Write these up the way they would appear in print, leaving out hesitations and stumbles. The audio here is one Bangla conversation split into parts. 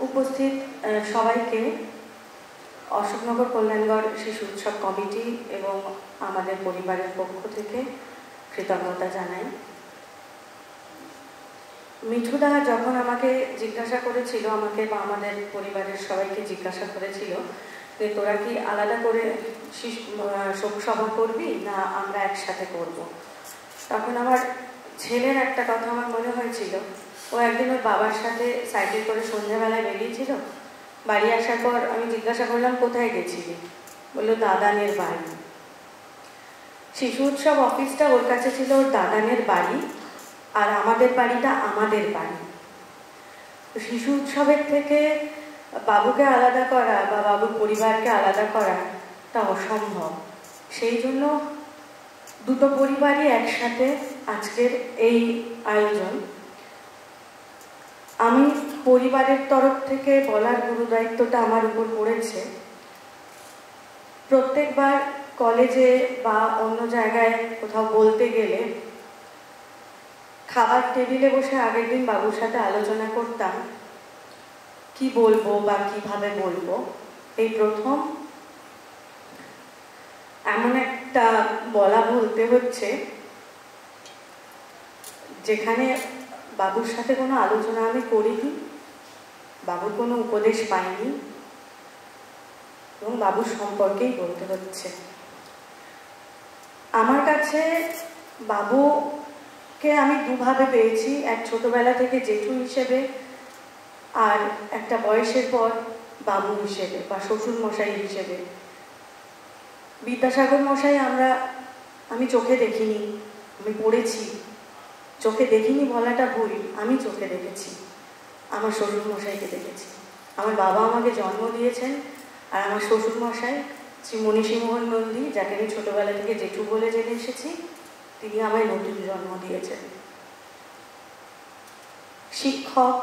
উপস্থিত সবাইকে অশোকনগর কল্যাণগড় শিশু উৎসব কমিটি এবং আমাদের পরিবারের পক্ষ থেকে কৃতজ্ঞতা জানাই। মিঠুদা যখন আমাকে জিজ্ঞাসা করেছিল, আমাকে বা আমাদের পরিবারের সবাইকে জিজ্ঞাসা করেছিল যে তোরা কি আলাদা করে শোক সভা করবি না আমরা একসাথে করব, তখন আমার ছেলের একটা কথা আমার মনে হয়েছিল। ও একদিন ওর বাবার সাথে সাইকেল করে সন্ধ্যাবেলায় বেরিয়েছিল। বাড়ি আসার পর আমি জিজ্ঞাসা করলাম কোথায় গেছিলি, বললো দাদানের বাড়ি। শিশু উৎসব অফিসটা ওর কাছে ছিল ওর দাদানের বাড়ি, আর আমাদের বাড়িটা আমাদের বাড়ি। শিশু উৎসবের থেকে বাবুকে আলাদা করা বা বাবুর পরিবারকে আলাদা করা তা অসম্ভব। সেই জন্য দুটো পরিবারই একসাথে আজকের এই আয়োজন। আমি পরিবারের তরফ থেকে বলার গুরুদায়িত্বটা আমার উপর পড়েছে। প্রত্যেকবার কলেজে বা অন্য জায়গায় কোথাও বলতে গেলে খাবার টেবিলে বসে আগের দিন বাবুর সাথে আলোচনা করতাম কি বলবো বা কিভাবে বলবো। এই প্রথম এমন একটা বলা বলতে হচ্ছে যেখানে বাবুর সাথে কোনো আলোচনা আমি করিনি, বাবুর কোনো উপদেশ পাইনি এবং বাবুর সম্পর্কেই বলতে হচ্ছে। আমার কাছে বাবুকে আমি দুভাবে পেয়েছি, এক ছোটবেলা থেকে জেঠু হিসেবে, আর একটা বয়সের পর বাবু হিসেবে বা শ্বশুর মশাই হিসেবে। বিদ্যাসাগর মশাই আমি চোখে দেখিনি, আমি পড়েছি। চোখে দেখিনি বলাটা ভুল, আমি চোখে দেখেছি, আমার শ্বশুর মশাইকে দেখেছি। আমার বাবা আমাকে জন্ম দিয়েছেন, আর আমার শ্বশুর মশাই শ্রী মনীষীমোহন নন্দী, যাকে আমি ছোটবেলা থেকে জেঠু বলে জেনে এসেছি, তিনি আমায় নতুন জন্ম দিয়েছেন। শিক্ষক,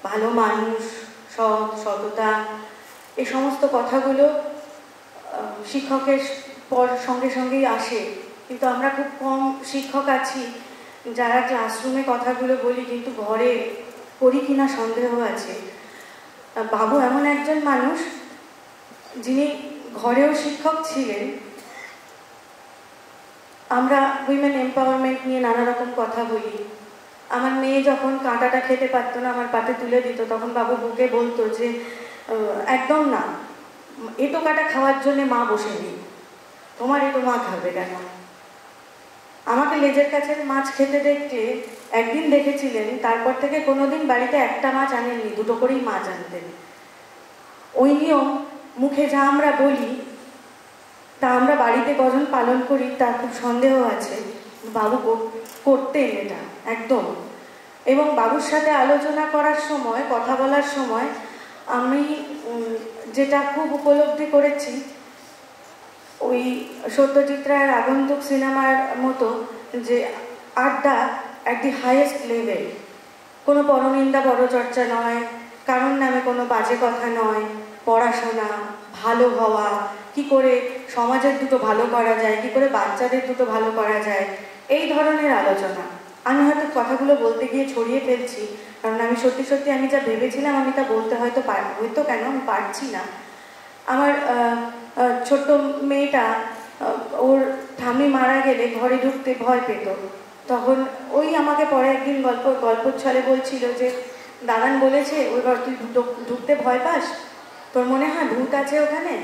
ভালো মানুষ, সততা, এই সমস্ত কথাগুলো শিক্ষকের পর সঙ্গে সঙ্গেই আসে, কিন্তু আমরা খুব কম শিক্ষক আছি যারা ক্লাসরুমে কথাগুলো বলি, কিন্তু ঘরে করি কিনা সন্দেহ আছে। বাবু এমন একজন মানুষ যিনি ঘরেও শিক্ষক ছিলেন। আমরা উইমেন এম্পাওয়ারমেন্ট নিয়ে নানা রকম কথা বলি। আমার মেয়ে যখন কাঁটাটা খেতে পারতো না, আমার পাতে তুলে দিত, তখন বাবু বুকে বলতো যে একদম না, এটো কাটা খাওয়ার জন্য মা বসে নেই, তোমার এটো মা খাবে কেন। আমাকে লেজের কাছে মাছ খেতে দেখতে একদিন দেখেছিলেন, তারপর থেকে কোনোদিন বাড়িতে একটা মাছ আনেননি, দুটো করেই মাছ আনতেন। ওই নিয়ম মুখে যা আমরা বলি তা আমরা বাড়িতে কজন পালন করি তার খুব সন্দেহ আছে। বাবু করতেন এটা একদম। এবং বাবুর সাথে আলোচনা করার সময়, কথা বলার সময় আমি যেটা খুব উপলব্ধি করেছি, ওই সত্যজিৎ রায়ের আগন্তুক সিনেমার মতো, যে আড্ডা অ্যাট দি হাইয়েস্ট লেভেল, কোনো পরনিন্দা পরচর্চা নয়, কারোর নামে কোনো বাজে কথা নয়, পড়াশোনা, ভালো হওয়া, কি করে সমাজের দুটো ভালো করা যায়, কি করে বাচ্চাদের দুটো ভালো করা যায়, এই ধরনের আলোচনা। আমি হয়তো কথাগুলো বলতে গিয়ে ছড়িয়ে ফেলছি, কারণ আমি সত্যি সত্যি আমি যা ভেবেছিলাম আমি তা বলতে হয়তো কেন আমি পারছি না। আমার ছোট্ট মেয়েটা, ওর ঠাম্মি মারা গেলে ঘরে ঢুকতে ভয় পেত। তখন ওই আমাকে পরে একদিন গল্পর ছলে বলছিল যে দাদান বলেছে ওই ঘর তুই ঢুকতে ভয় পাস, তোর মনে হয় ভূত আছে ওখানে,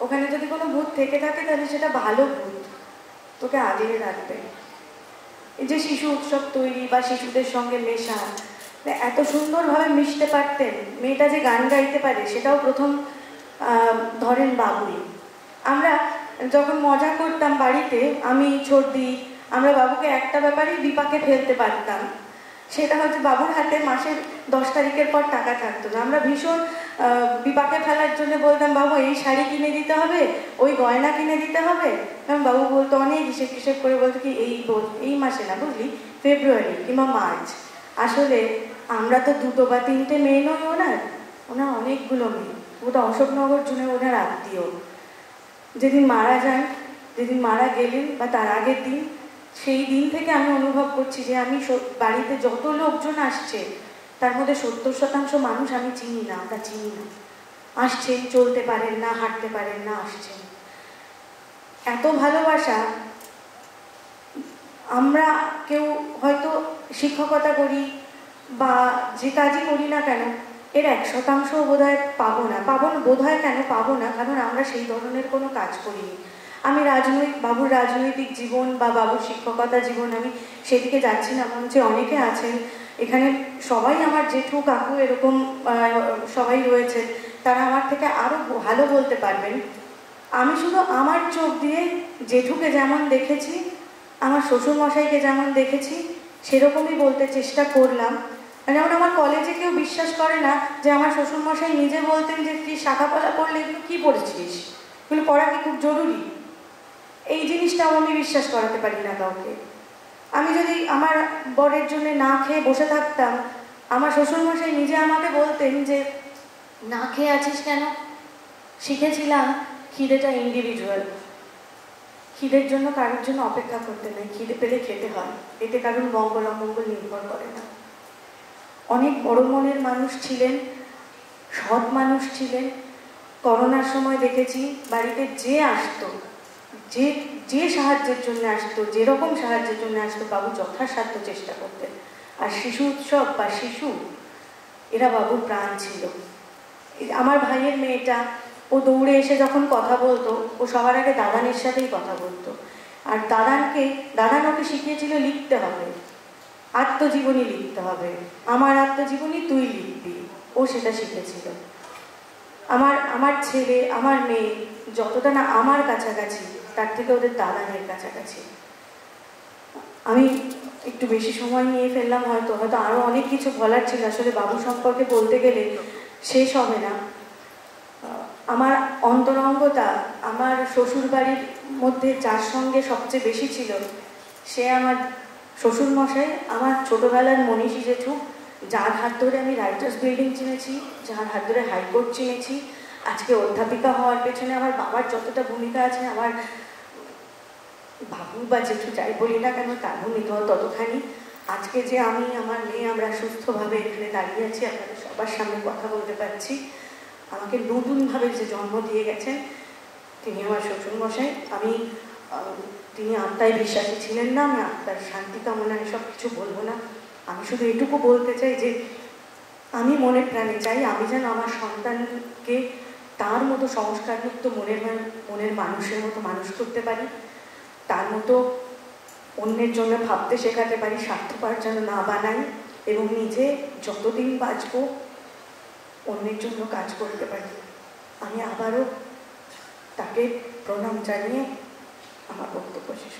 ওখানে যদি কোনো ভূত থেকে থাকে তাহলে সেটা ভালো ভূত, তোকে আগলে রাখবে। এই যে শিশু উৎসব তৈরি বা শিশুদের সঙ্গে মেশা, এত সুন্দরভাবে মিশতে পারতেন। মেয়েটা যে গান গাইতে পারে সেটাও প্রথম ধরেন বাবুই। আমরা যখন মজা করতাম বাড়িতে, আমি ছোটদি, আমরা বাবুকে একটা ব্যাপারেই বিপাকে ফেলতে পারতাম, সেটা হচ্ছে বাবুর হাতে মাসের 10 তারিখের পর টাকা থাকতো না। আমরা ভীষণ বিপাকে ফেলার জন্য বলতাম বাবু এই শাড়ি কিনে দিতে হবে, ওই গয়না কিনে দিতে হবে। কারণ বাবু বলতো, অনেক হিসেব করে বলতো কি এই মাসে না, বুঝলি, ফেব্রুয়ারি কিংবা মার্চ। আসলে আমরা তো 2 বা 3টে মেয়ে নই ওনার অনেকগুলো মেয়ে। ওটা অশোকনগর জুড়ে ওনার আত্মীয়। যেদিন মারা যান, যেদিন মারা গেলেন বা তার আগের দিন, সেই দিন থেকে আমি অনুভব করছি যে আমি বাড়িতে যত লোকজন আসছে তার মধ্যে 70% মানুষ আমি চিনি না, আমরা চিনি না। আসছেন, চলতে পারেন না, হাঁটতে পারেন না, আসছেন। এত ভালোবাসা। আমরা কেউ হয়তো শিক্ষকতা করি বা যে কাজই করি না কেন, এর 1% বোধহয় পাবো না। বোধহয় কেন পাবো না, কারণ আমরা সেই ধরনের কোনো কাজ করিনি। আমি বাবুর রাজনৈতিক জীবন বা বাবুর শিক্ষকতা জীবন, আমি সেদিকে যাচ্ছি না। মঞ্চে অনেকে আছেন, এখানে সবাই আমার জেঠু কাকু এরকম সবাই রয়েছে, তারা আমার থেকে আরো ভালো বলতে পারবেন। আমি শুধু আমার চোখ দিয়ে জেঠুকে যেমন দেখেছি, আমার শ্বশুরমশাইকে যেমন দেখেছি, সেরকমই বলতে চেষ্টা করলাম। যেমন আমার কলেজে কেউ বিশ্বাস করে না যে আমার শ্বশুরমশাই নিজে বলতেন যে তুই শাখাপলা পড়লে এগুলো কী পড়েছিস, এগুলো পড়া কি খুব জরুরি? এই জিনিসটাও আমি বিশ্বাস করাতে পারি না কাউকে। আমি যদি আমার বরের জন্য না খেয়ে বসে থাকতাম, আমার শ্বশুরমশাই নিজে আমাকে বলতেন যে না খেয়ে আছিস কেন? শিখেছিলাম খিদেটা ইন্ডিভিজুয়াল, খিদের জন্য কারোর জন্য অপেক্ষা করতে নেই, খিদে পেলে খেতে হয়, এতে কারোর মঙ্গল অমঙ্গল নির্ভর করে না। অনেক বড় মনের মানুষ ছিলেন, সৎ মানুষ ছিলেন। করোনার সময় দেখেছি বাড়িতে যে আসতো, যে সাহায্যের জন্য আসতো, যেরকম সাহায্যের জন্য আসতো, বাবু যথাসাধ্য চেষ্টা করতেন। আর শিশু উৎসব বা শিশু, এরা বাবুর প্রাণ ছিল। আমার ভাইয়ের মেয়েটা, ও দৌড়ে এসে যখন কথা বলতো, ও সবার আগে দাদানের সাথেই কথা বলতো। আর দাদান ওকে শিখিয়েছিল লিখতে হবে, আত্মজীবনী লিখতে হবে, আমার আত্মজীবনী তুই লিখবি, ও সেটা শিখেছিল। আমার ছেলে, আমার মেয়ে যতটা না আমার কাছাকাছি, তার থেকে ওদের দাদানের কাছাকাছি। আমি একটু বেশি সময় নিয়ে ফেললাম, হয়তো আরো অনেক কিছু বলার ছিল। আসলে বাবু সম্পর্কে বলতে গেলে শেষ হবে না। আমার অন্তরঙ্গতা আমার শ্বশুর বাড়ির মধ্যে যার সঙ্গে সবচেয়ে বেশি ছিল, সে আমার শ্বশুরমশাই, আমার ছোটবেলার মনীষী জেঠু, যার হাত ধরে আমি রাইটার্স বিল্ডিং চিনেছি, যার হাত ধরে হাইকোর্ট চিনেছি। আজকে অধ্যাপিকা হওয়ার পেছনে আমার বাবার যতটা ভূমিকা আছে, আমার বাবু বা জেঠু যাই বলি না কেন, তার ভূমিকাও ততখানি। আজকে যে আমি, আমার মেয়ে, আমরা সুস্থভাবে এখানে দাঁড়িয়ে আছি, আপনাদের সবার সামনে কথা বলতে পারছি, আমাকে নতুনভাবে যে জন্ম দিয়ে গেছেন তিনি আমার শ্বশুরমশাই। তিনি আত্মায় বিশ্বাসী ছিলেন না, আমি আত্মার শান্তি কামনা এসব কিছু বলবো না। আমি শুধু এটুকু বলতে চাই যে আমি মনে প্রাণে চাই আমি যেন আমার সন্তানকে তার মতো সংস্কারযুক্ত মনের মানুষের মতো মানুষ করতে পারি, তার মতো অন্যের জন্য ভাবতে শেখাতে পারি, স্বার্থপর যেন না বানাই, এবং নিজে যতদিন বাঁচবো অন্যের জন্য কাজ করতে পারি। আমি আবারও তাকে প্রণাম জানিয়ে আমার বক্তব্য শেষ